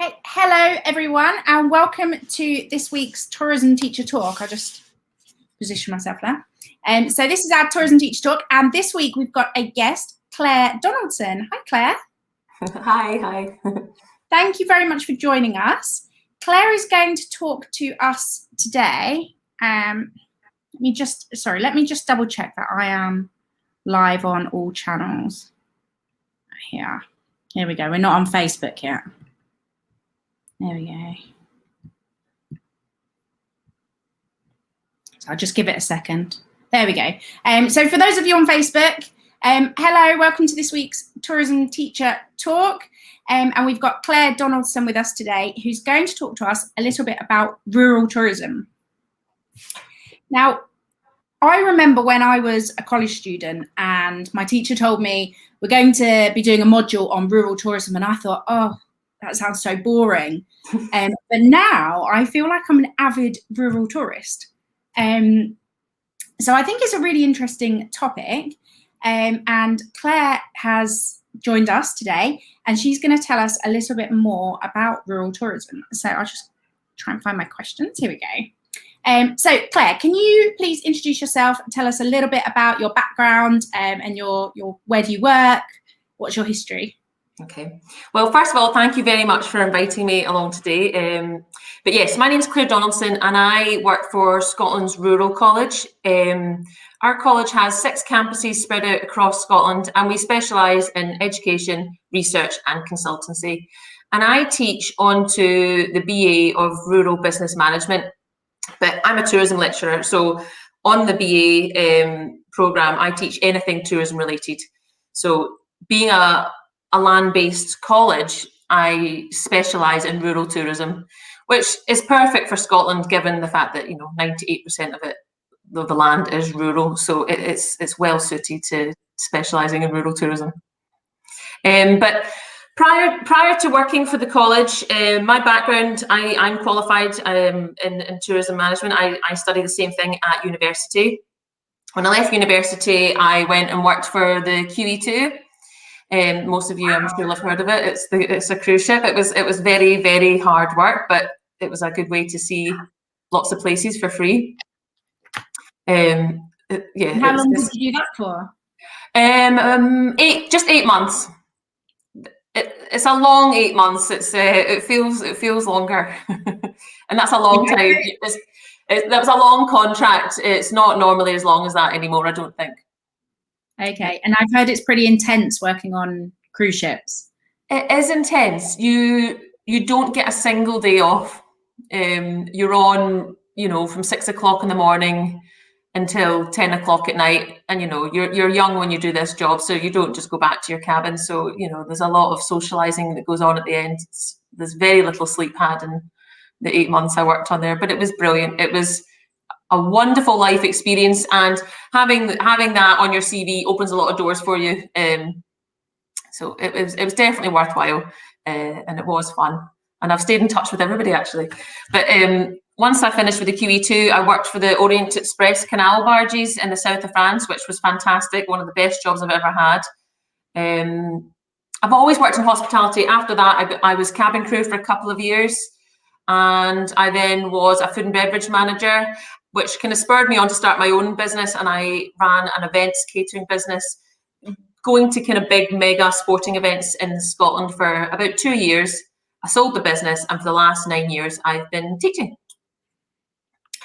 Okay, hello everyone and welcome to this week's Tourism Teacher Talk. I'll just position myself there. So this is our Tourism Teacher Talk, and this week we've got a guest, Claire Donaldson. Hi Claire. Hi. Thank you very much for joining us. Claire is going to talk to us today. Let me just double check that I am live on all channels. Here we go. We're not on Facebook yet. There we go. So I'll just give it a second. There we go. So for those of you on Facebook, hello, welcome to this week's Tourism Teacher Talk. And we've got Claire Donaldson with us today, who's going to talk to us a little bit about rural tourism. Now, I remember when I was a college student and my teacher told me we're going to be doing a module on rural tourism, and I thought, oh, that sounds so boring. But now I feel like I'm an avid rural tourist. So I think it's a really interesting topic. And Claire has joined us today, and she's going to tell us a little bit more about rural tourism. So I'll just try and find my questions. Here we go. So Claire, can you please introduce yourself and tell us a little bit about your background and your where do you work? What's your history? Okay. Well, first of all, thank you very much for inviting me along today. But yes, my name is Claire Donaldson and I work for Scotland's Rural College. Our college has 6 campuses spread out across Scotland, and we specialise in education, research and consultancy. And I teach onto the BA of Rural Business Management, but I'm a tourism lecturer. So on the BA programme, I teach anything tourism related. So being a land-based college, I specialise in rural tourism, which is perfect for Scotland, given the fact that 98% of the land is rural. So it's well suited to specialising in rural tourism. But prior to working for the college, my background, I'm qualified in tourism management. I studied the same thing at university. When I left university, I went and worked for the QE2. Most of you, I'm sure, have heard of it. It's a cruise ship. It was very, very hard work, but it was a good way to see lots of places for free. Yeah. How long did you do that for? 8 months. It's a long 8 months. It feels longer, and that's a long time. That was a long contract. It's not normally as long as that anymore, I don't think. Okay, and I've heard it's pretty intense working on cruise ships. It is intense. You don't get a single day off. You're on, from 6 o'clock in the morning until 10 o'clock at night, and you're young when you do this job, so you don't just go back to your cabin. So there's a lot of socialising that goes on at the end. There's very little sleep had in the 8 months I worked on there, but it was brilliant. It was a wonderful life experience, and having that on your CV opens a lot of doors for you. So it was definitely worthwhile, and it was fun. And I've stayed in touch with everybody actually. But once I finished with the QE2, I worked for the Orient Express canal barges in the south of France, which was fantastic. One of the best jobs I've ever had. I've always worked in hospitality. After that, I was cabin crew for a couple of years, and I then was a food and beverage manager, which kind of spurred me on to start my own business, and I ran an events catering business, going to kind of big mega sporting events in Scotland for about 2 years. I sold the business, and for the last 9 years I've been teaching.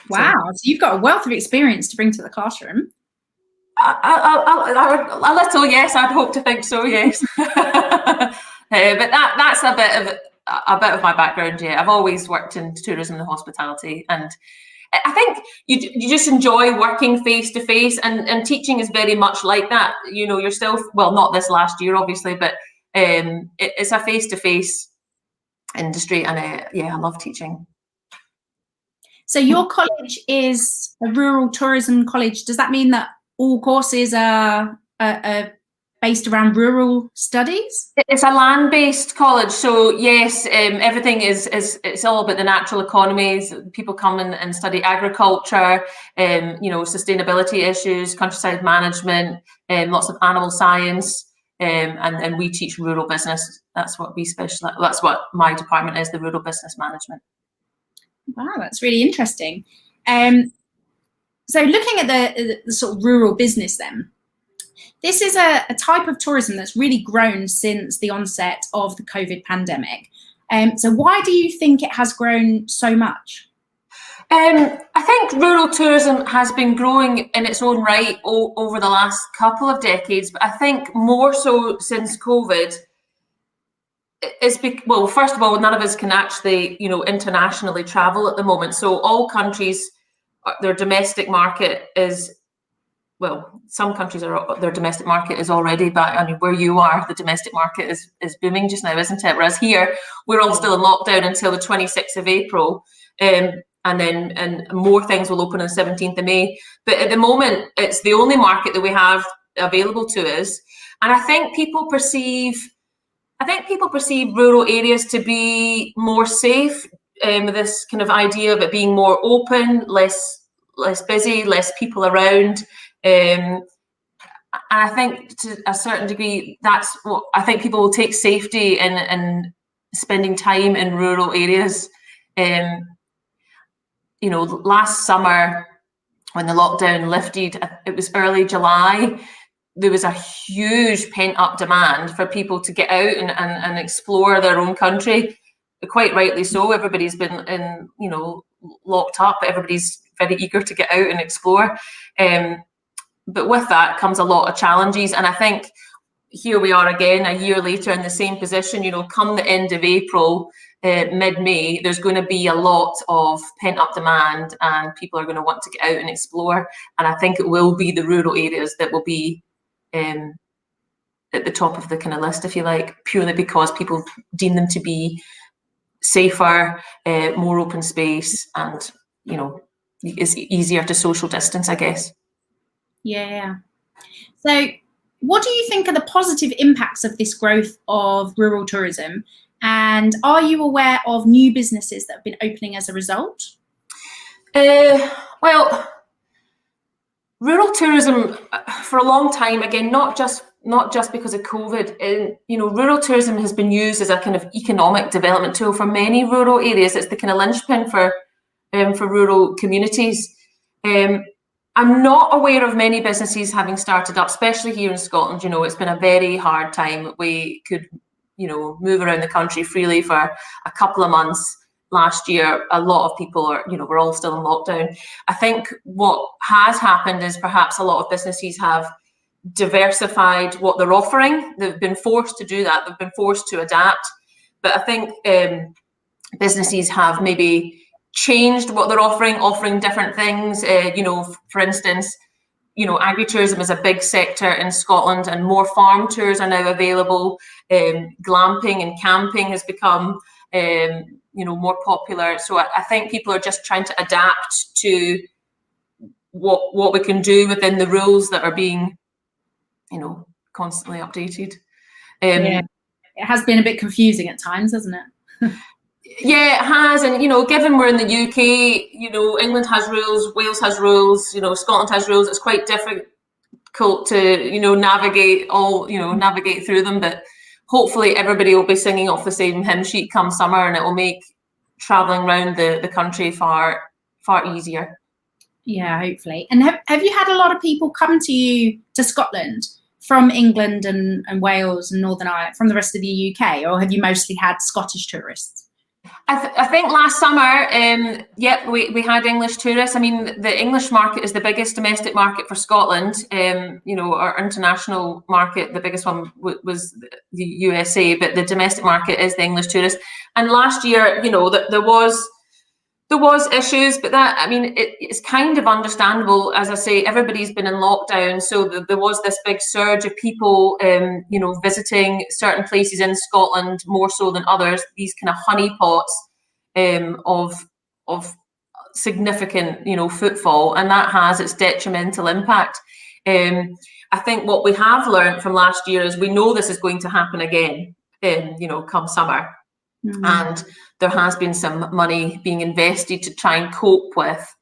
Wow, so you've got a wealth of experience to bring to the classroom. A little, yes, I'd hope to think so, yes. But that's a bit of my background. Yeah, I've always worked in tourism and hospitality, and I think you just enjoy working face to face, and teaching is very much like that. You're still, well, not this last year obviously, but it's a face to face industry, and I love teaching. So your college is a rural tourism college. Does that mean that all courses are based around rural studies? It's a land-based college, so yes, everything it's all about the natural economies. People come and study agriculture, sustainability issues, countryside management, lots of animal science. and we teach rural business. That's what we specialize. That's what my department is, the rural business management. Wow, that's really interesting. So looking at the sort of rural business then, this is a type of tourism that's really grown since the onset of the COVID pandemic. So why do you think it has grown so much? I think rural tourism has been growing in its own right over the last couple of decades, but I think more so since COVID. Well, first of all, none of us can actually, internationally travel at the moment. So all countries, their domestic market is, well, some countries their domestic market is already back. I mean, where you are, the domestic market is booming just now, isn't it? Whereas here, we're all still in lockdown until the 26th of April. And more things will open on the 17th of May. But at the moment, it's the only market that we have available to us. And I think people perceive rural areas to be more safe, with this kind of idea of it being more open, less busy, less people around. And I think to a certain degree, that's what I think people will take safety in spending time in rural areas. Last summer when the lockdown lifted, it was early July. There was a huge pent-up demand for people to get out and explore their own country. Quite rightly so. Everybody's been locked up. Everybody's very eager to get out and explore. But with that comes a lot of challenges. And I think here we are again, a year later in the same position. Come the end of April, mid-May, there's going to be a lot of pent-up demand and people are going to want to get out and explore. And I think it will be the rural areas that will be at the top of the kind of list, if you like, purely because people deem them to be safer, more open space, and it's easier to social distance, I guess. Yeah. So what do you think are the positive impacts of this growth of rural tourism? And are you aware of new businesses that have been opening as a result? Well, rural tourism for a long time, again, not just because of COVID, rural tourism has been used as a kind of economic development tool for many rural areas. It's the kind of linchpin for rural communities. I'm not aware of many businesses having started up, especially here in Scotland. It's been a very hard time. We could, move around the country freely for a couple of months last year. A lot of people we're all still in lockdown. I think what has happened is perhaps a lot of businesses have diversified what they're offering. They've been forced to do that. They've been forced to adapt. But I think businesses have maybe changed what they're offering different things. For instance, agritourism is a big sector in Scotland, and more farm tours are now available. Glamping and camping has become more popular. So I think people are just trying to adapt to what we can do within the rules that are being constantly updated. Yeah. It has been a bit confusing at times, hasn't it? Yeah, it has. And, given we're in the UK, England has rules, Wales has rules, Scotland has rules. It's quite difficult to, navigate through them. But hopefully everybody will be singing off the same hymn sheet come summer, and it will make travelling around the country far easier. Yeah, hopefully. And have you had a lot of people come to Scotland from England and Wales and Northern Ireland, from the rest of the UK, or have you mostly had Scottish tourists? I think last summer, we had English tourists. I mean, the English market is the biggest domestic market for Scotland. Our international market, the biggest one was the USA, but the domestic market is the English tourists. And last year, there was issues, but that, I mean, it's kind of understandable. As I say, everybody's been in lockdown, so there was this big surge of people, visiting certain places in Scotland more so than others. These kind of honeypots of significant, footfall, and that has its detrimental impact. I think what we have learned from last year is we know this is going to happen again, come summer. Mm-hmm. And there has been some money being invested to try and cope with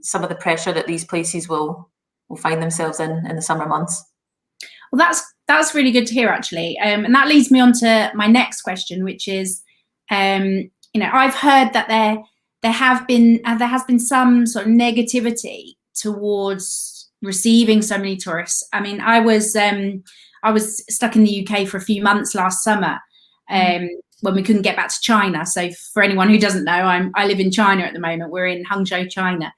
some of the pressure that these places will find themselves in the summer months. Well, That's really good to hear, actually. And that leads me on to my next question, which is, I've heard that there has been some sort of negativity towards receiving so many tourists. I mean, I was stuck in the UK for a few months last summer when we couldn't get back to China. So for anyone who doesn't know, I live in China at the moment. We're in Hangzhou, China.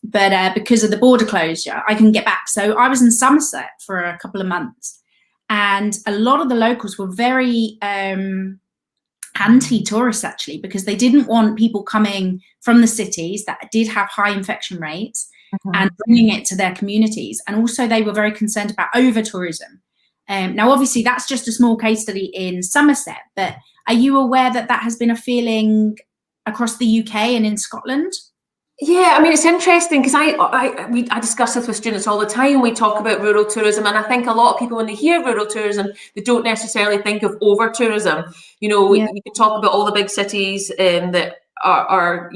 But because of the border closure, I couldn't get back. So I was in Somerset for a couple of months, and a lot of the locals were very anti-tourists, actually, because they didn't want people coming from the cities that did have high infection rates and bringing it to their communities. And also they were very concerned about over-tourism. Now, obviously, that's just a small case study in Somerset, but are you aware that that has been a feeling across the UK and in Scotland? Yeah, I mean, it's interesting because I discuss this with students all the time. We talk about rural tourism, and I think a lot of people, when they hear rural tourism, they don't necessarily think of over tourism. You know, we can talk about all the big cities that are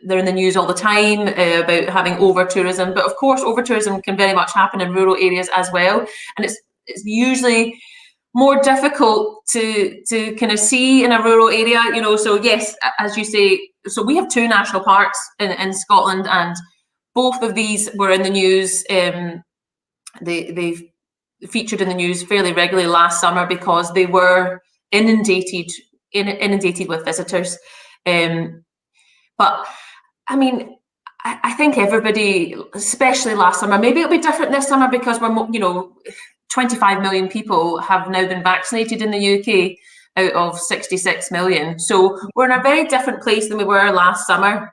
they're in the news all the time about having over tourism, but of course, over tourism can very much happen in rural areas as well, and it's usually more difficult to kind of see in a rural area, so yes, as you say, so we have 2 national parks in Scotland, and both of these were in the news. They featured in the news fairly regularly last summer because they were inundated with visitors. But I mean, I think everybody, especially last summer, maybe it'll be different this summer because we're 25 million people have now been vaccinated in the UK out of 66 million. So we're in a very different place than we were last summer.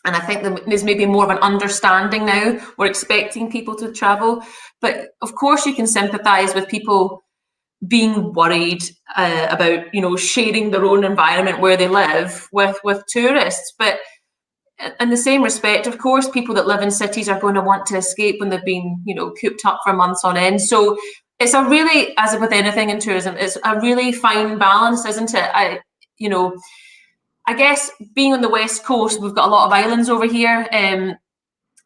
And I think there's maybe more of an understanding now. We're expecting people to travel. But of course, you can sympathise with people being worried about, sharing their own environment where they live with tourists. But in the same respect, of course, people that live in cities are going to want to escape when they've been, cooped up for months on end. So it's a really, as with anything in tourism, it's a really fine balance, isn't it? I guess being on the West Coast, we've got a lot of islands over here.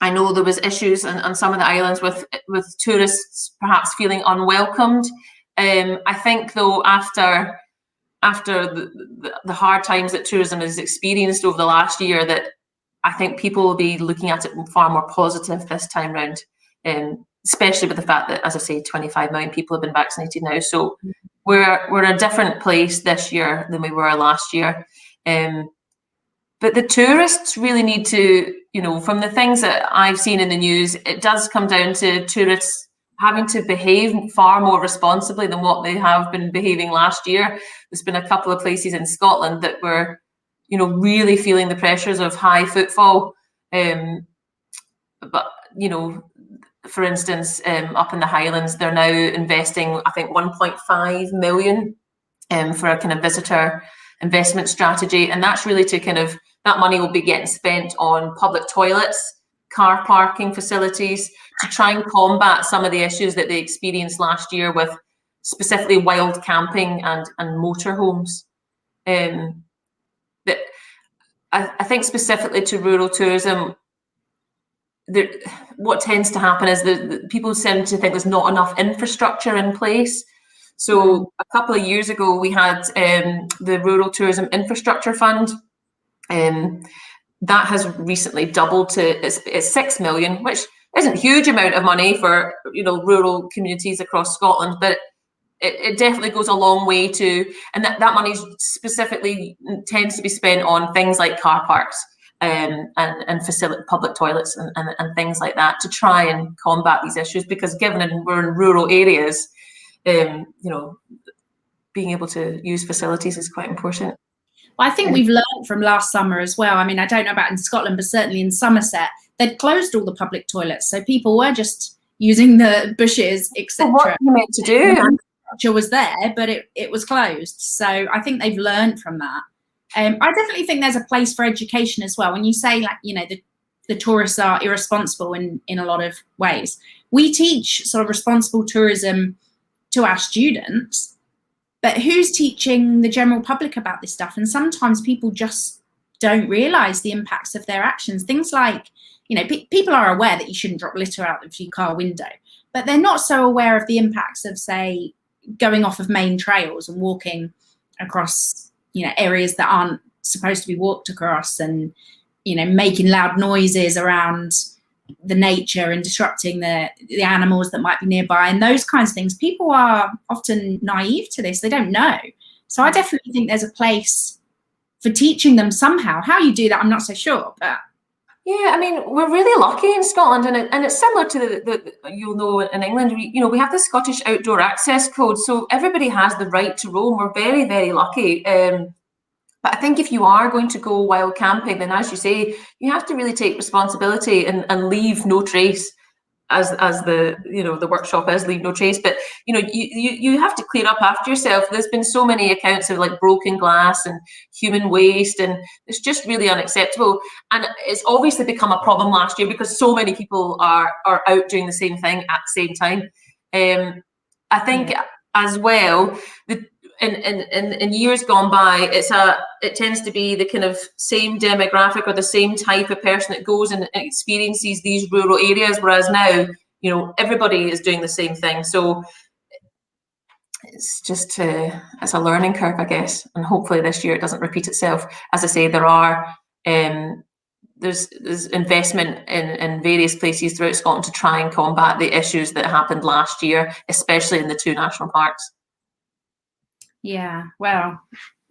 I know there was issues on some of the islands with tourists perhaps feeling unwelcomed. I think though, after the hard times that tourism has experienced over the last year, that I think people will be looking at it far more positive this time round, especially with the fact that, as I say, 25 million people have been vaccinated now. So we're in a different place this year than we were last year. But the tourists really need to, from the things that I've seen in the news, it does come down to tourists having to behave far more responsibly than what they have been behaving last year. There's been a couple of places in Scotland that were really feeling the pressures of high footfall. But, for instance, up in the Highlands, they're now investing, I think, 1.5 million for a kind of visitor investment strategy. And that's really to that money will be getting spent on public toilets, car parking facilities, to try and combat some of the issues that they experienced last year with specifically wild camping and motorhomes. That I think specifically to rural tourism, what tends to happen is that people tend to think there's not enough infrastructure in place. So a couple of years ago, we had the Rural Tourism Infrastructure Fund. That has recently doubled to it's 6 million, which isn't a huge amount of money for rural communities across Scotland, but it definitely goes a long way to, and that money specifically tends to be spent on things like car parks and public toilets and things like that, to try and combat these issues, because given we're in rural areas, being able to use facilities is quite important. Well, I think we've learned from last summer as well. I mean, I don't know about in Scotland, but certainly in Somerset, they'd closed all the public toilets, so people were just using the bushes, etc. What are you meant to do? The infrastructure was there, but it was closed. So I think they've learned from that. I definitely think there's a place for education as well. When you say, like, the tourists are irresponsible in a lot of ways, we teach sort of responsible tourism to our students, but who's teaching the general public about this stuff? And sometimes people just don't realise the impacts of their actions. Things like, people are aware that you shouldn't drop litter out of your car window, but they're not so aware of the impacts of, say, going off of main trails and walking across, areas that aren't supposed to be walked across, and, making loud noises around the nature and disrupting the animals that might be nearby, and those kinds of things. People are often naive to this. They don't know. So I definitely think there's a place for teaching them somehow. How you do that, I'm not so sure, but yeah, I mean, we're really lucky in Scotland, and it's similar to the you'll know in England. We have the Scottish Outdoor Access Code, so everybody has the right to roam. We're very, very lucky. But I think if you are going to go wild camping, then, as you say, you have to really take responsibility and leave no trace, as the workshop is, leave no trace. But you have to clear up after yourself. There's been so many accounts of like broken glass and human waste, and it's just really unacceptable. And it's obviously become a problem last year because so many people are out doing the same thing at the same time. I think as well, in years gone by, it tends to be the kind of same demographic or the same type of person that goes and experiences these rural areas, whereas now, everybody is doing the same thing. So it's just it's a learning curve, I guess, and hopefully this year it doesn't repeat itself. As I say, there's investment in various places throughout Scotland to try and combat the issues that happened last year, especially in the 2 national parks. Yeah, well,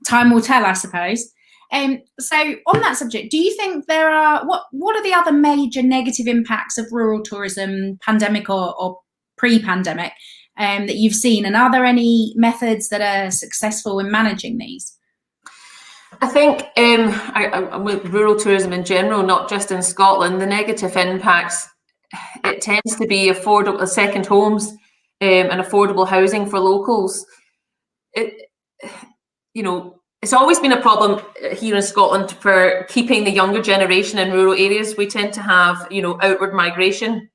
time will tell, I suppose. So on that subject, do you think there are, what are the other major negative impacts of rural tourism, pandemic or pre-pandemic, that you've seen? And are there any methods that are successful in managing these? I think with rural tourism in general, not just in Scotland, the negative impacts, it tends to be affordable second homes and affordable housing for locals. It's always been a problem here in Scotland for keeping the younger generation in rural areas. We tend to have, outward migration.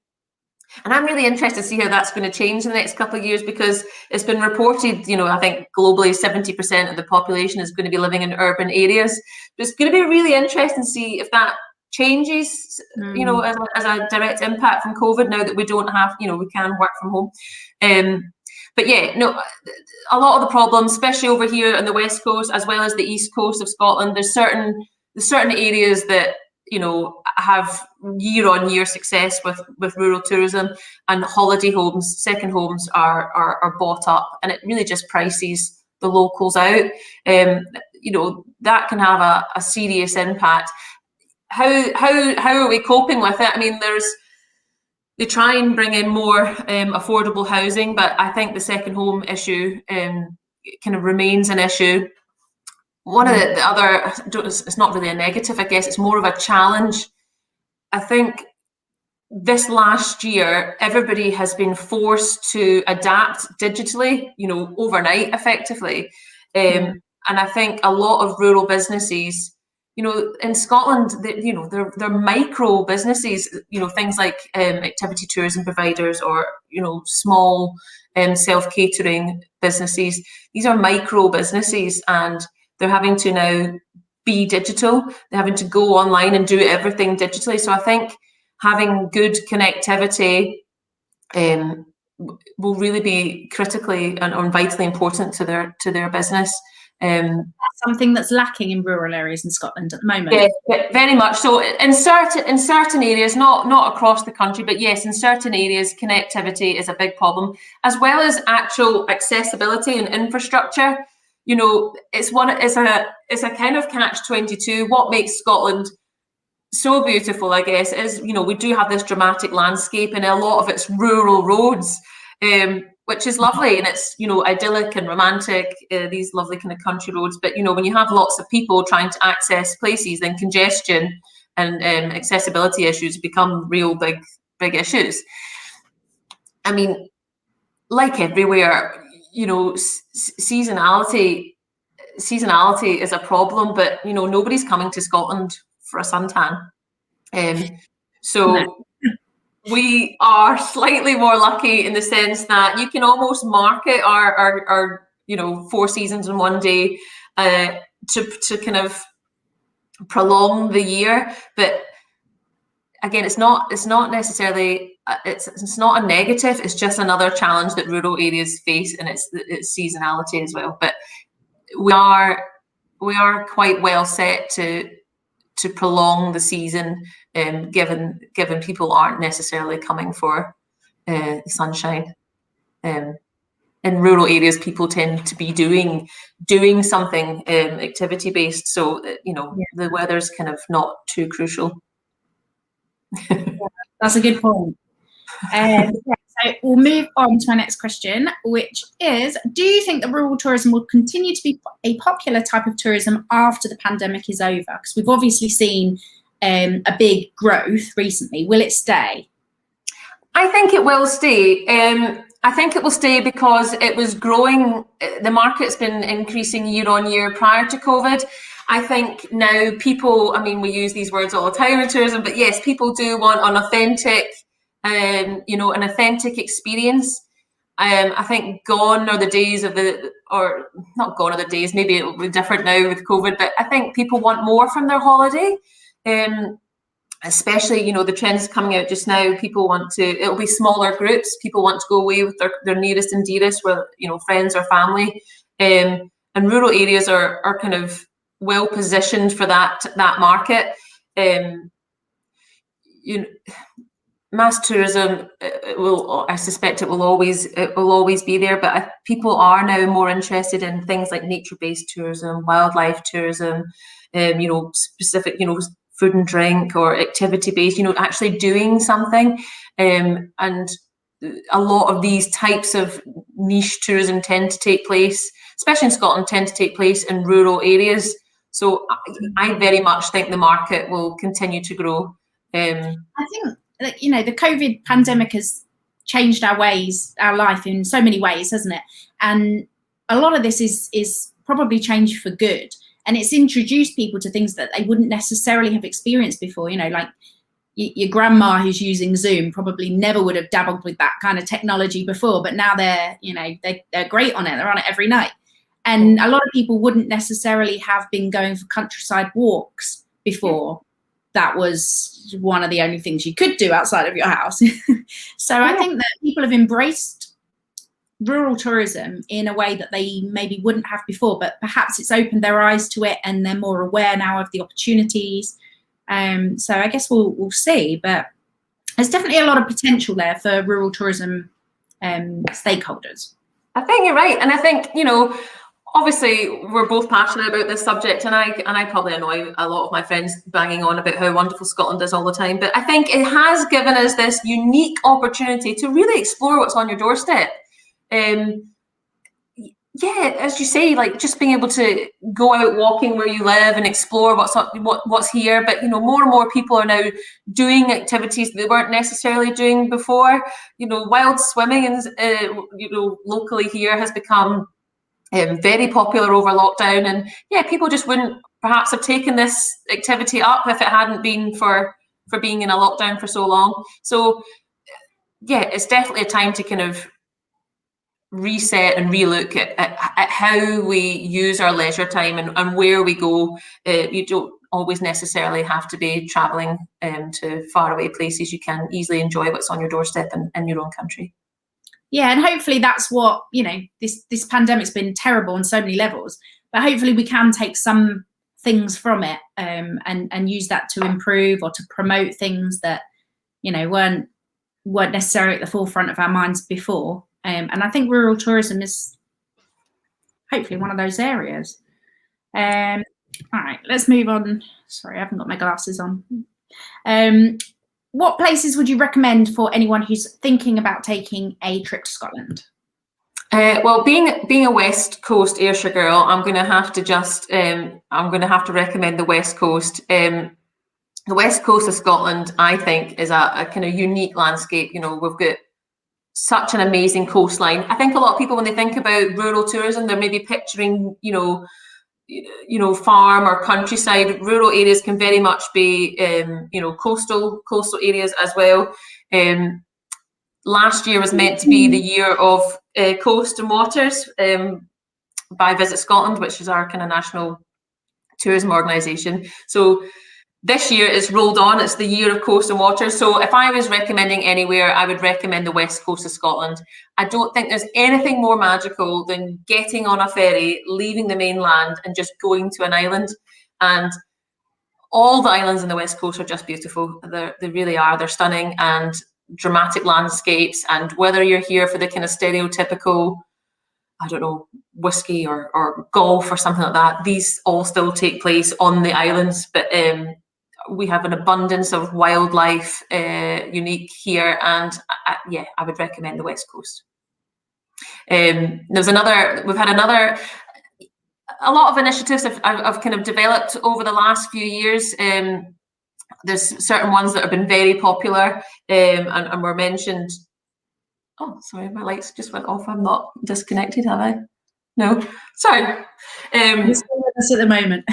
And I'm really interested to see how that's going to change in the next couple of years, because it's been reported, I think globally 70% of the population is going to be living in urban areas. But it's going to be really interesting to see if that changes, as a direct impact from COVID, now that we don't have, we can work from home. But yeah, no, a lot of the problems, especially over here on the West Coast, as well as the East Coast of Scotland, there's certain areas that, have year-on-year success with rural tourism, and holiday homes, second homes are bought up, and it really just prices the locals out. That can have a serious impact. How are we coping with it? I mean, they try and bring in more affordable housing, but I think the second home issue kind of remains an issue. One of the other, it's not really a negative, I guess, it's more of a challenge. I think this last year, everybody has been forced to adapt digitally, overnight, effectively. And I think a lot of rural businesses, in Scotland, they're micro businesses, things like activity tourism providers or, small self-catering businesses. These are micro businesses, and they're having to now be digital. They're having to go online and do everything digitally. So I think having good connectivity will really be critically and vitally important to their business. Something that's lacking in rural areas in Scotland at the moment. Yeah, very much so. In certain areas, not across the country, but yes, in certain areas, connectivity is a big problem, as well as actual accessibility and infrastructure. It's a kind of catch-22. What makes Scotland so beautiful, I guess, is we do have this dramatic landscape, and a lot of it's rural roads, which is lovely, and it's idyllic and romantic, these lovely kind of country roads. But when you have lots of people trying to access places, then congestion and accessibility issues become real big issues. I mean, like everywhere, seasonality is a problem, but nobody's coming to Scotland for a suntan. So we are slightly more lucky in the sense that you can almost market our 4 seasons in one day to kind of prolong the year. But again, it's not necessarily it's not a negative. It's just another challenge that rural areas face, and it's seasonality as well. But we are quite well set to prolong the season, given people aren't necessarily coming for sunshine. In rural areas, people tend to be doing something activity based, so the weather's kind of not too crucial. That's a good point. So we'll move on to our next question, which is, do you think that rural tourism will continue to be a popular type of tourism after the pandemic is over? Because we've obviously seen a big growth recently. Will it stay? I think it will stay. I think it will stay because it was growing. The market's been increasing year on year prior to COVID. I think now people, I mean, we use these words all the time in tourism, but yes, people do want an authentic, an authentic experience. I think gone are the days of or not gone are the days, maybe it will be different now with COVID, but I think people want more from their holiday. Especially, the trends coming out just now, people want to, it'll be smaller groups, people want to go away with their nearest and dearest, where, friends or family. And rural areas are kind of well positioned for that market. Mass tourism, I suspect it will always be there, but people are now more interested in things like nature-based tourism, wildlife tourism, specific, food and drink or activity-based, actually doing something. And a lot of these types of niche tourism tend to take place, especially in Scotland, tend to take place in rural areas. So I very much think the market will continue to grow. I think that, the COVID pandemic has changed our life in so many ways, hasn't it? And a lot of this is probably changed for good. And it's introduced people to things that they wouldn't necessarily have experienced before, like your grandma who's using Zoom probably never would have dabbled with that kind of technology before, but now they're great on it. They're on it every night. And a lot of people wouldn't necessarily have been going for countryside walks before. That was one of the only things you could do outside of your house. So I think that people have embraced rural tourism in a way that they maybe wouldn't have before, but perhaps it's opened their eyes to it and they're more aware now of the opportunities. So I guess we'll see, but there's definitely a lot of potential there for rural tourism stakeholders. I think you're right. And I think, obviously we're both passionate about this subject, and I probably annoy a lot of my friends banging on about how wonderful Scotland is all the time, but I think it has given us this unique opportunity to really explore what's on your doorstep. As you say, like just being able to go out walking where you live and explore what's here. But more and more people are now doing activities that they weren't necessarily doing before. Wild swimming locally here has become very popular over lockdown, and people just wouldn't perhaps have taken this activity up if it hadn't been for being in a lockdown for so long. So it's definitely a time to kind of reset and relook at how we use our leisure time and where we go. You don't always necessarily have to be traveling to faraway places. You can easily enjoy what's on your doorstep in your own country. Yeah, and hopefully that's what, this pandemic's been terrible on so many levels, but hopefully we can take some things from it and use that to improve or to promote things that, weren't necessarily at the forefront of our minds before. And I think rural tourism is hopefully one of those areas. All right, let's move on. Sorry, I haven't got my glasses on. What places would you recommend for anyone who's thinking about taking a trip to Scotland? Well, being a West Coast Ayrshire girl, I'm going to have to recommend the West Coast. The West Coast of Scotland, I think, is a kind of unique landscape. We've got such an amazing coastline. I think a lot of people, when they think about rural tourism, they're maybe picturing, farm or countryside. Rural areas can very much be, coastal areas as well. Last year was meant to be the year of Coast and Waters by Visit Scotland, which is our kind of national tourism organisation. So this year it's rolled on. It's the year of coast and water. So if I was recommending anywhere, I would recommend the west coast of Scotland. I don't think there's anything more magical than getting on a ferry, leaving the mainland and just going to an island. And all the islands in the west coast are just beautiful. They really are. They're stunning and dramatic landscapes. And whether you're here for the kind of stereotypical, I don't know, whiskey or golf or something like that, these all still take place on the islands. But we have an abundance of wildlife, unique here. And I would recommend the west coast. A lot of initiatives I've kind of developed over the last few years. There's certain ones that have been very popular and were mentioned. Oh, sorry, my lights just went off. I'm not disconnected, have I? No, sorry. You're still with us at the moment.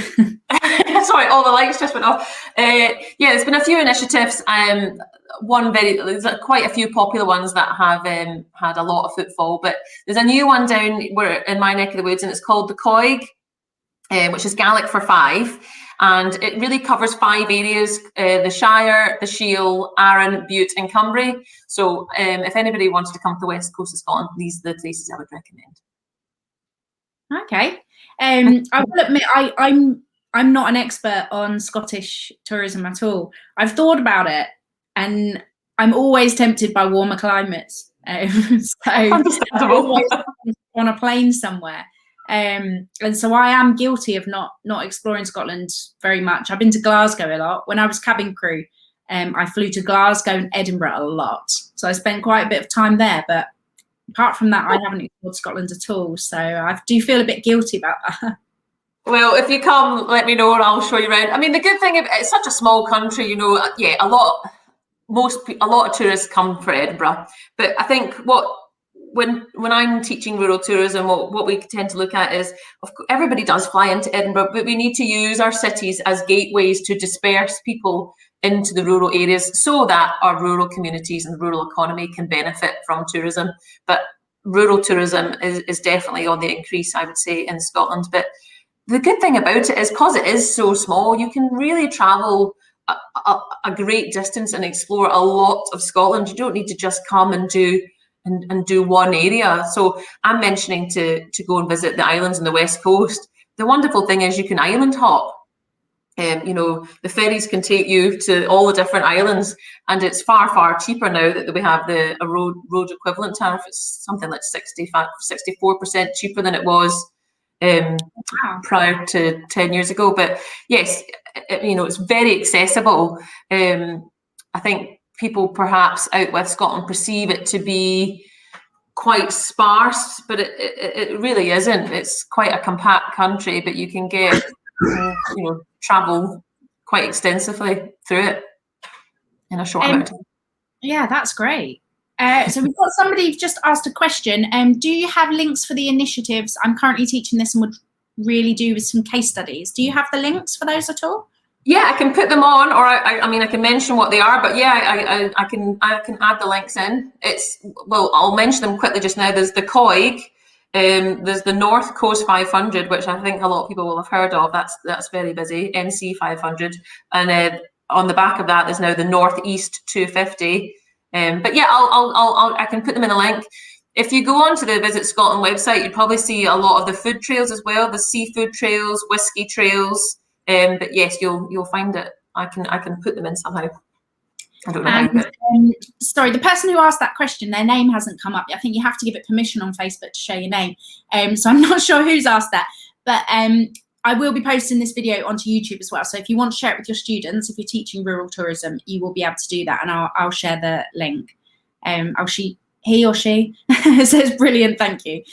Sorry, all the lights just went off. Yeah, there's been a few initiatives. There's quite a few popular ones that have had a lot of footfall, but there's a new one down in my neck of the woods, and it's called the Coig, which is Gaelic for 5, and it really covers 5 areas: the Shire, the Shield, Arran, Bute, and Cumbria. So if anybody wanted to come to the west coast of Scotland, these are the places I would recommend. Okay. I will admit I'm not an expert on Scottish tourism at all. I've thought about it, and I'm always tempted by warmer climates. So understandable. On a plane somewhere. And so I am guilty of not exploring Scotland very much. I've been to Glasgow a lot. When I was cabin crew, I flew to Glasgow and Edinburgh a lot. So I spent quite a bit of time there, but apart from that, I haven't explored Scotland at all. So I do feel a bit guilty about that. Well, if you come, let me know and I'll show you around. I mean, the good thing, it's such a small country, you know, yeah, a lot of tourists come for Edinburgh. But I think when I'm teaching rural tourism, what we tend to look at is, everybody does fly into Edinburgh, but we need to use our cities as gateways to disperse people into the rural areas so that our rural communities and the rural economy can benefit from tourism. But rural tourism is definitely on the increase, I would say, in Scotland. But the good thing about it is, because it is so small, you can really travel a great distance and explore a lot of Scotland. You don't need to just come and do one area. So I'm mentioning to go and visit the islands on the west coast. The wonderful thing is you can island hop. You know, the ferries can take you to all the different islands, and it's far cheaper now that we have a road equivalent tariff. It's something like 64% cheaper than it was prior to 10 years ago. But yes, you know, it's very accessible. I think people perhaps out with Scotland perceive it to be quite sparse, but it really isn't. It's quite a compact country, but you can get travel quite extensively through it in a short amount of time. Yeah, that's great. So we've got somebody who's just asked a question. Do you have links for the initiatives? I'm currently teaching this and would really do with some case studies. Do you have the links for those at all? Yeah, I can put them on, or I mean, I can mention what they are, but yeah, I can add the links in. I'll mention them quickly just now. There's the Coig, there's the North Coast 500, which I think a lot of people will have heard of. That's very busy, NC 500, and on the back of that, there's now the Northeast 250. But yeah, I can put them in a link. If you go onto the Visit Scotland website, you'd probably see a lot of the food trails as well, the seafood trails, whiskey trails. But yes, you'll find it. I can put them in somehow. I don't know how. Sorry, the person who asked that question, their name hasn't come up. I think you have to give it permission on Facebook to share your name. So I'm not sure who's asked that, but I will be posting this video onto YouTube as well. So if you want to share it with your students, if you're teaching rural tourism, you will be able to do that, and I'll share the link. He or she says brilliant, thank you.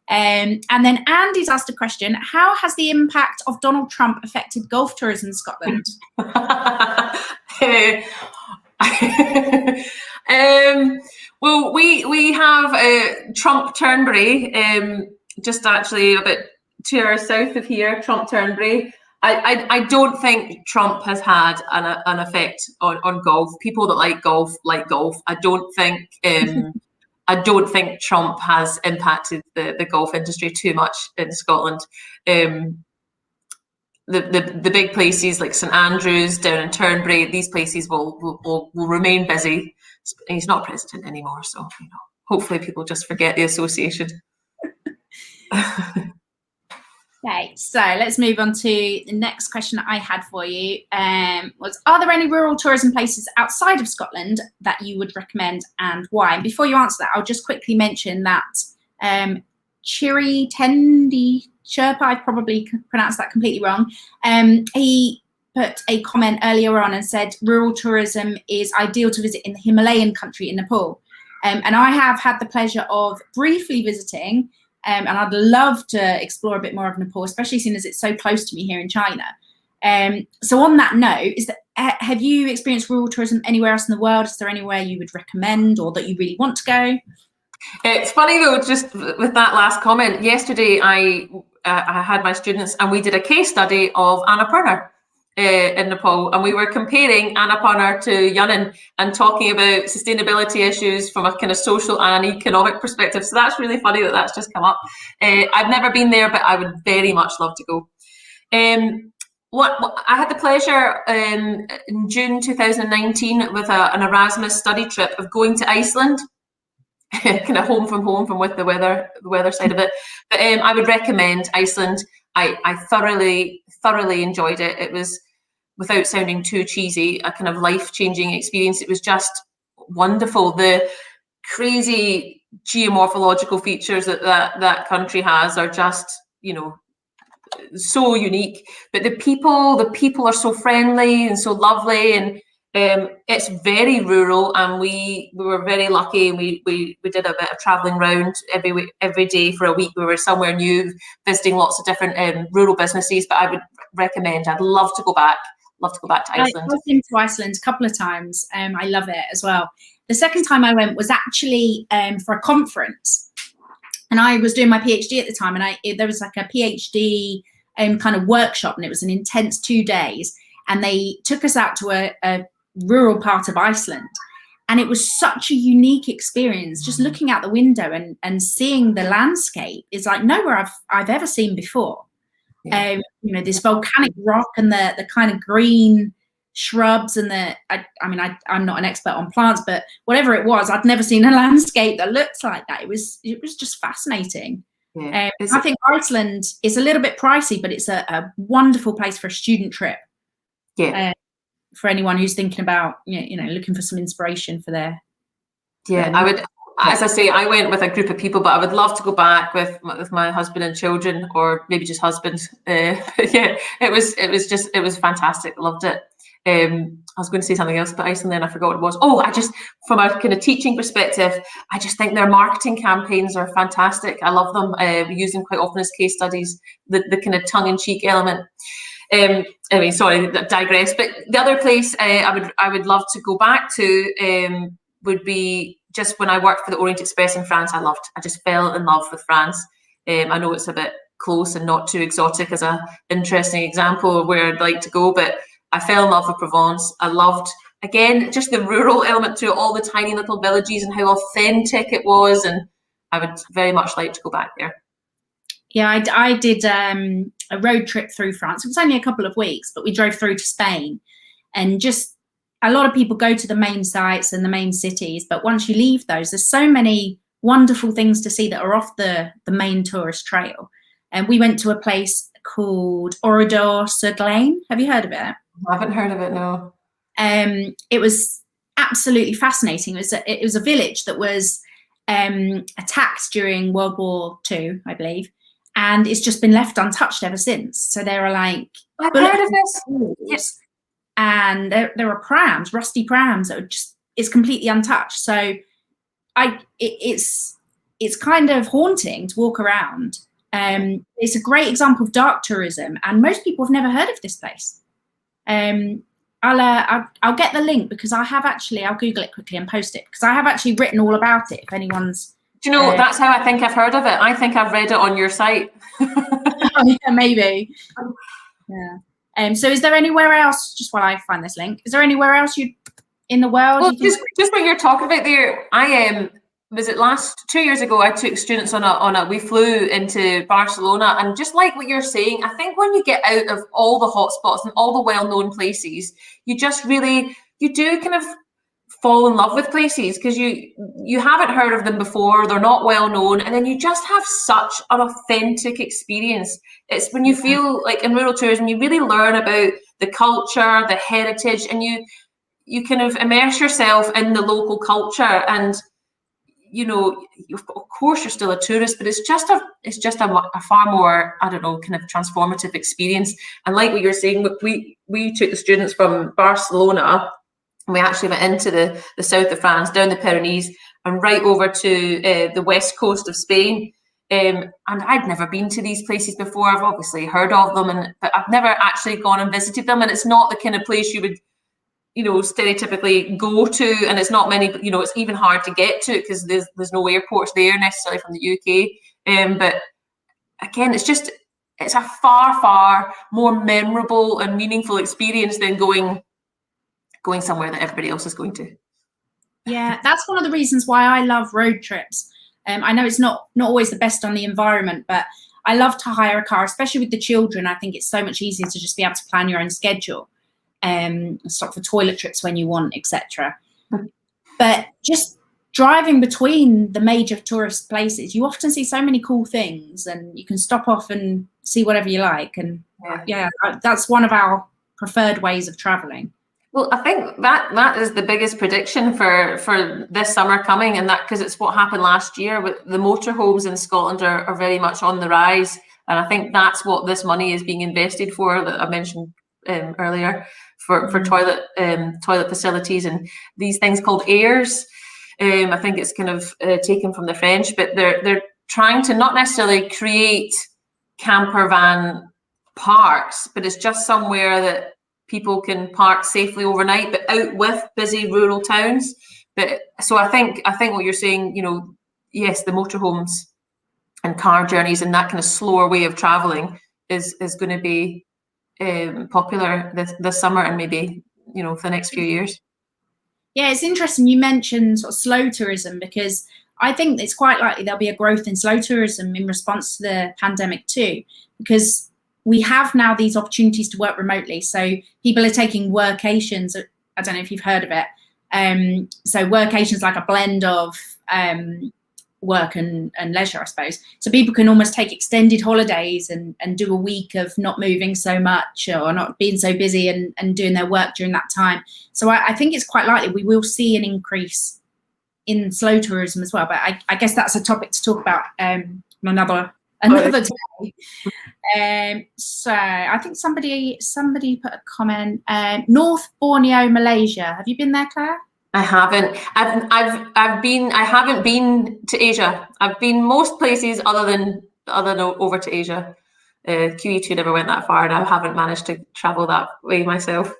And then Andy's asked a question: how has the impact of Donald Trump affected golf tourism in Scotland? Well, we have Trump Turnberry, just actually a bit to our south of here, Trump Turnberry. I don't think Trump has had an effect on golf. People that like golf like golf. I don't think Trump has impacted the golf industry too much in Scotland. the big places like St Andrews, down in Turnberry, these places will remain busy. He's not president anymore, so hopefully people just forget the association. Okay, so let's move on to the next question that I had for you. Are there any rural tourism places outside of Scotland that you would recommend, and why? And before you answer that, I'll just quickly mention that Chiri Tendi Sherpa, I probably pronounced that completely wrong. He put a comment earlier on and said rural tourism is ideal to visit in the Himalayan country in Nepal. And I have had the pleasure of briefly visiting, and I'd love to explore a bit more of Nepal, especially seeing as it's so close to me here in China. So on that note, have you experienced rural tourism anywhere else in the world? Is there anywhere you would recommend or that you really want to go? It's funny though, just with that last comment, yesterday I had my students and we did a case study of Annapurna in Nepal, and we were comparing Annapurna to Yunnan and talking about sustainability issues from a kind of social and an economic perspective. So that's really funny that that's just come up. I've never been there, but I would very much love to go. I had the pleasure in June 2019 with an Erasmus study trip of going to Iceland. Kind of home from with the weather side of it, but I would recommend Iceland. I thoroughly enjoyed it. It was, without sounding too cheesy, a kind of life-changing experience. It was just wonderful. The crazy geomorphological features that country has are just, so unique. But the people are so friendly and so lovely, and it's very rural, and we were very lucky, and we did a bit of traveling around every day for a week. We were somewhere new, visiting lots of different rural businesses. But I would recommend, I'd love to go back to Iceland. I've been to Iceland a couple of times. I love it as well. The second time I went was actually for a conference, and I was doing my PhD at the time, and there was like a PhD kind of workshop, and it was an intense 2 days, and they took us out to a rural part of Iceland, and it was such a unique experience. Just looking out the window and seeing the landscape is like nowhere I've ever seen before. Yeah. This volcanic rock and the kind of green shrubs and I'm not an expert on plants, but whatever it was, I'd never seen a landscape that looked like that. It was just fascinating. Yeah. I think Iceland is a little bit pricey, but it's a wonderful place for a student trip. Yeah. For anyone who's thinking about, looking for some inspiration for their. Yeah, I would, as I say, I went with a group of people, but I would love to go back with my husband and children, or maybe just husband. Yeah, it was fantastic. Loved it. I was going to say something else about Iceland, then I forgot what it was. Oh, from a kind of teaching perspective, I just think their marketing campaigns are fantastic. I love them. We use them quite often as case studies. The kind of tongue-in-cheek element. Anyway, sorry, digress. But the other place I would love to go back to would be just when I worked for the Orient Express in France. I just fell in love with France. I know it's a bit close and not too exotic as an interesting example of where I'd like to go, but I fell in love with Provence. I loved, again, just the rural element to it, all the tiny little villages and how authentic it was, and I would very much like to go back there. Yeah, I did a road trip through France. It was only a couple of weeks, but we drove through to Spain, and just a lot of people go to the main sites and the main cities, but once you leave those, there's so many wonderful things to see that are off the main tourist trail. And we went to a place called Oradour-sur-Glane. Have you heard of it? I haven't heard of it, no. It was absolutely fascinating. It was a village that was attacked during World War II, I believe. And it's just been left untouched ever since. So there are like, I've heard of this. Yes. And there are prams, rusty prams that are it's completely untouched. So it's kind of haunting to walk around. It's a great example of dark tourism, and most people have never heard of this place. I'll get the link because I'll Google it quickly and post it, because I have actually written all about it if anyone's. Do you know, that's how I think I've heard of it. I think I've read it on your site. Oh, yeah, maybe. Yeah. So is there anywhere else, just while I find this link, is there anywhere else in the world? Well, just what you're talking about there, was it last 2 years ago, I took students we flew into Barcelona, and just like what you're saying, I think when you get out of all the hotspots and all the well-known places, you do kind of fall in love with places, because you haven't heard of them before, they're not well known, and then you just have such an authentic experience. It's when you feel like in rural tourism, you really learn about the culture, the heritage, and you kind of immerse yourself in the local culture. And of course you're still a tourist, but it's just a far more, I don't know, kind of transformative experience. And like what you're saying, we took the students from Barcelona, and we actually went into the south of France, down the Pyrenees, and right over to the west coast of Spain. And I'd never been to these places before. I've obviously heard of them, but I've never actually gone and visited them. And it's not the kind of place you would stereotypically go to, and it's not many, it's even hard to get to, because there's no airports there necessarily from the UK. But again, it's a far more memorable and meaningful experience than going somewhere that everybody else is going to. Yeah, that's one of the reasons why I love road trips. I know it's not always the best on the environment, but I love to hire a car, especially with the children. I think it's so much easier to just be able to plan your own schedule. Stop for toilet trips when you want, etc. But just driving between the major tourist places, you often see so many cool things, and you can stop off and see whatever you like. And that's one of our preferred ways of traveling. Well, I think that is the biggest prediction for this summer coming, and that because it's what happened last year with the motorhomes in Scotland are very much on the rise, and I think that's what this money is being invested for, that I mentioned earlier, for toilet facilities and these things called airs. I think it's kind of taken from the French, but they're trying to not necessarily create camper van parks, but it's just somewhere that people can park safely overnight, but out with busy rural towns. But so I think what you're saying, yes, the motorhomes and car journeys and that kind of slower way of traveling is going to be popular this summer, and maybe for the next few years. Yeah, it's interesting you mentioned sort of slow tourism, because I think it's quite likely there'll be a growth in slow tourism in response to the pandemic too, because we have now these opportunities to work remotely. So people are taking workations. I don't know if you've heard of it. So workations, like a blend of work and leisure, I suppose. So people can almost take extended holidays and do a week of not moving so much or not being so busy and doing their work during that time. So I think it's quite likely we will see an increase in slow tourism as well. But I guess that's a topic to talk about another day. So I think somebody put a comment. North Borneo, Malaysia. Have you been there, Claire? I haven't. I haven't been to Asia. I've been most places other than over to Asia. QE2 never went that far, and I haven't managed to travel that way myself.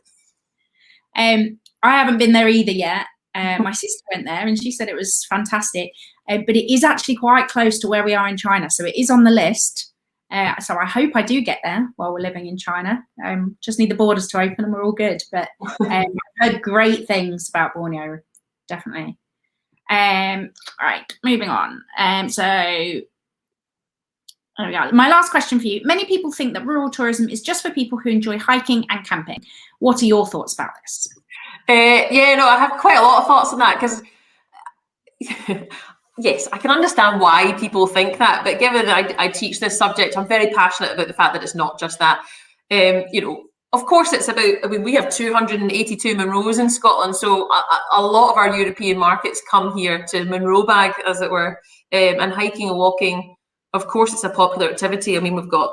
I haven't been there either yet. My sister went there and she said it was fantastic, but it is actually quite close to where we are in China, so it is on the list. So I hope I do get there while we're living in China. Just need the borders to open and we're all good. But I've heard great things about Borneo, definitely. All right, moving on. So there we go. My last question for you. Many people think that rural tourism is just for people who enjoy hiking and camping. What are your thoughts about this? I have quite a lot of thoughts on that, because yes, I can understand why people think that, but given that I teach this subject, I'm very passionate about the fact that it's not just that. Of course, it's about, we have 282 Munros in Scotland, so a lot of our European markets come here to Munro bag, as it were, and hiking and walking, of course, it's a popular activity. We've got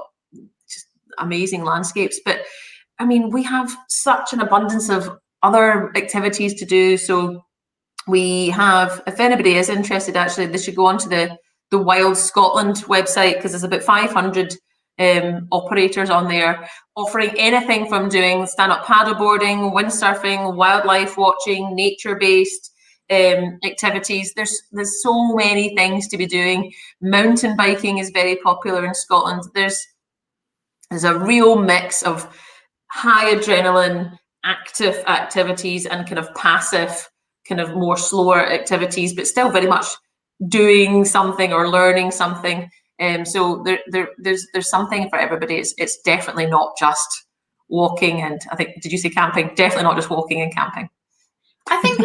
just amazing landscapes, but we have such an abundance of other activities to do. So we have, if anybody is interested, actually, they should go onto the Wild Scotland website, because there's about 500 operators on there offering anything from doing stand-up paddleboarding, windsurfing, wildlife watching, nature-based activities. There's so many things to be doing. Mountain biking is very popular in Scotland. There's a real mix of high adrenaline, active activities and kind of passive, kind of more slower activities, but still very much doing something or learning something. So there's something for everybody. It's definitely not just walking and, I think, did you say camping? Definitely not just walking and camping. I think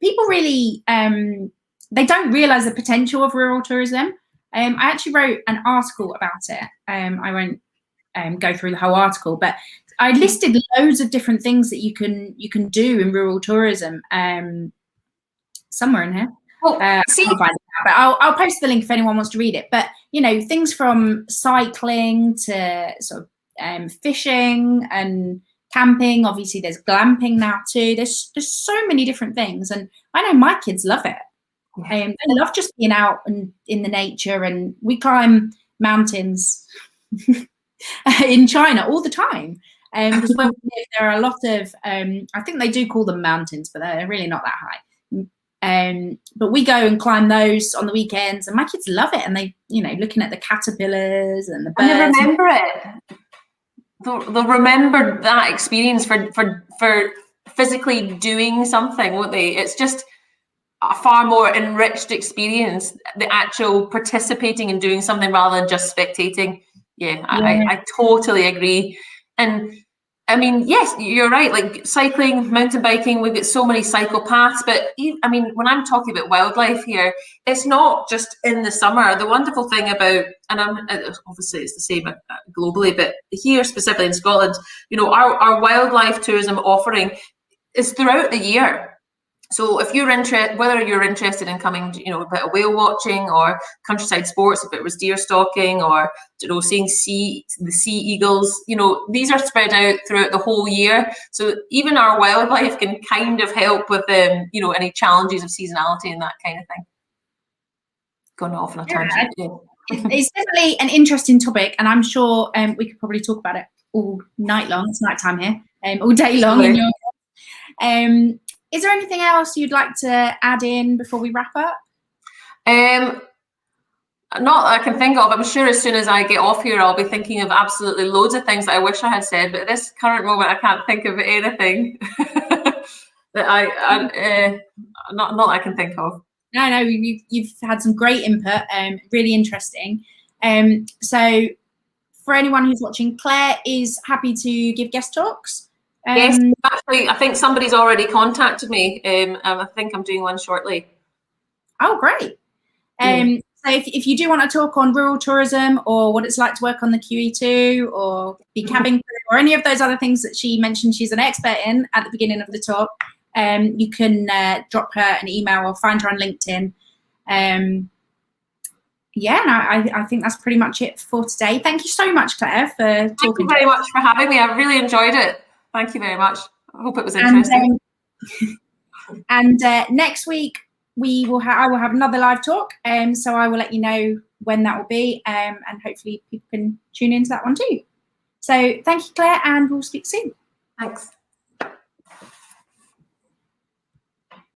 people really they don't realise the potential of rural tourism. I actually wrote an article about it. I won't go through the whole article, but I listed loads of different things that you can do in rural tourism. Somewhere in here. Well, I can't find it now, but I'll post the link if anyone wants to read it. But things from cycling to sort of fishing and camping. Obviously, there's glamping now too. There's so many different things, and I know my kids love it. They love just being out and in the nature, and we climb mountains in China all the time. Because where we live, there are a lot of I think they do call them mountains, but they're really not that high. But we go and climb those on the weekends, and my kids love it. And they, looking at the caterpillars and the birds. And they remember it. They'll remember that experience for physically doing something, won't they? It's just a far more enriched experience, the actual participating and doing something rather than just spectating. Yeah. I totally agree. And I mean, yes, you're right. Like cycling, mountain biking, we've got so many cycle paths. But I mean, when I'm talking about wildlife here, it's not just in the summer. The wonderful thing about, and obviously it's the same globally, but here specifically in Scotland, our wildlife tourism offering is throughout the year. So if you're interested, whether you're interested in coming, a bit of whale watching or countryside sports, if it was deer stalking or, seeing the sea eagles, these are spread out throughout the whole year. So even our wildlife can kind of help with, any challenges of seasonality and that kind of thing. Going off on a tangent. Yeah. It's definitely an interesting topic, and I'm sure we could probably talk about it all night long. It's night time here, all day long. Is there anything else you'd like to add in before we wrap up? Not that I can think of. I'm sure as soon as I get off here, I'll be thinking of absolutely loads of things that I wish I had said. But at this current moment, I can't think of anything that not that I can think of. No, you've had some great input. Really interesting. So for anyone who's watching, Claire is happy to give guest talks. Yes, actually, I think somebody's already contacted me. I think I'm doing one shortly. Oh, great. So if you do want to talk on rural tourism or what it's like to work on the QE2 or be cabin crew or any of those other things that she mentioned she's an expert in at the beginning of the talk, you can drop her an email or find her on LinkedIn. I think that's pretty much it for today. Thank you so much, Claire, for talking. Thank you very much for having me. I really enjoyed it. Thank you very much. I hope it was interesting. And next week I will have another live talk. So I will let you know when that will be, and hopefully people can tune into that one too. So thank you, Claire, and we'll speak soon. Thanks.